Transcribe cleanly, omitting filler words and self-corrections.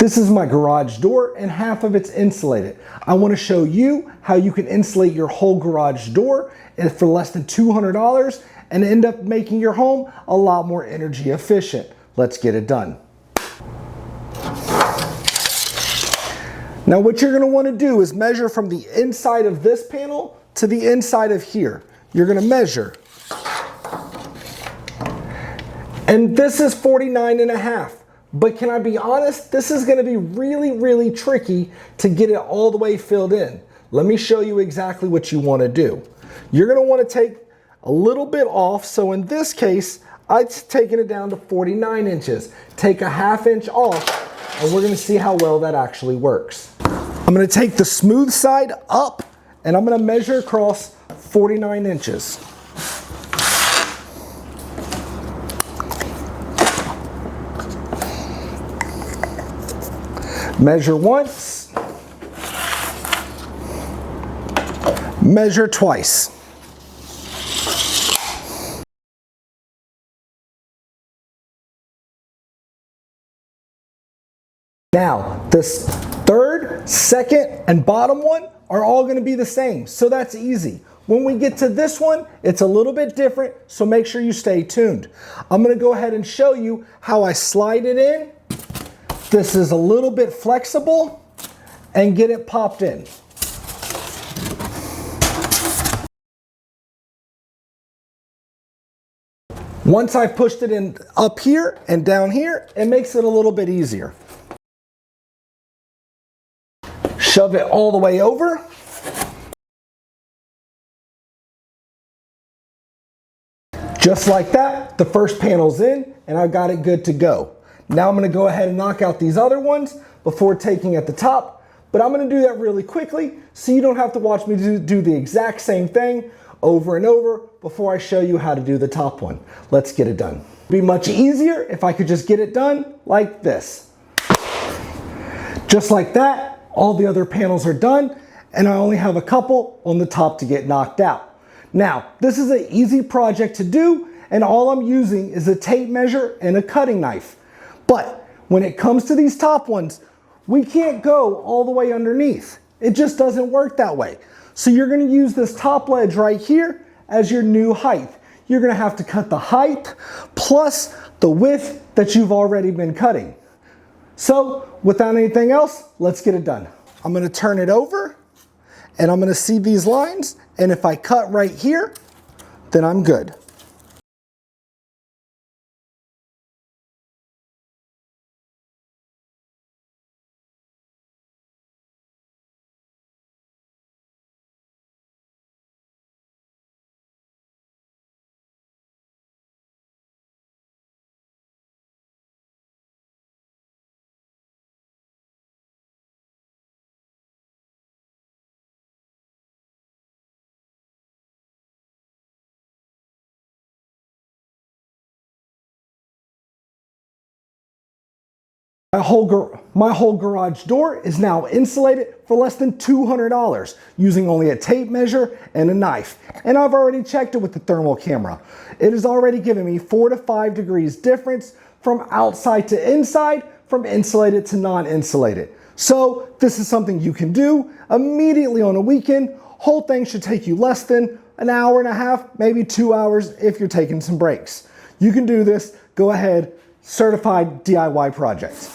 This is my garage door and half of it's insulated. I want to show you how you can insulate your whole garage door for less than $200 and end up making your home a lot more energy efficient. Let's get it done. Now what you're going to want to do is measure from the inside of this panel to the inside of here. You're going to measure. And this is 49.5. But can I be honest? This is going to be really tricky to get it all the way filled in. Let me show you exactly what you want to do. You're going to want to take a little bit off. So in this case, I've taken it down to 49 inches. Take a ½ inch off, and we're going to see how well that actually works. I'm going to take the smooth side up, and I'm going to measure across 49 inches. Measure once, measure twice. Now, this third, second, and bottom one are all going to be the same, so that's easy. When we get to this one, it's a little bit different, so make sure you stay tuned. I'm going to go ahead and show you how I slide it in. This is a little bit flexible, and get it popped in. Once I've pushed it in up here and down here, it makes it a little bit easier. Shove it all the way over. Just like that, the first panel's in, and I've got it good to go. Now I'm going to go ahead and knock out these other ones before taking at the top, but I'm going to do that really quickly so you don't have to watch me do the exact same thing over and over before I show you how to do the top one. Let's get it done. It'd be much easier if I could just get it done like this. Just like that, all the other panels are done, and I only have a couple on the top to get knocked out. Now, this is an easy project to do, and all I'm using is a tape measure and a cutting knife. But when it comes to these top ones, we can't go all the way underneath. It just doesn't work that way. So you're going to use this top ledge right here as your new height. You're going to have to cut the height plus the width that you've already been cutting. So without anything else, let's get it done. I'm going to turn it over, and I'm going to see these lines, and if I cut right here, then I'm good. My whole garage door is now insulated for less than $200 using only a tape measure and a knife. And I've already checked it with the thermal camera. It has already given me 4 to 5 degrees difference from outside to inside, from insulated to non-insulated. So this is something you can do immediately on a weekend. Whole thing should take you less than an hour and a half, maybe 2 hours if you're taking some breaks. You can do this. Go ahead, certified DIY project.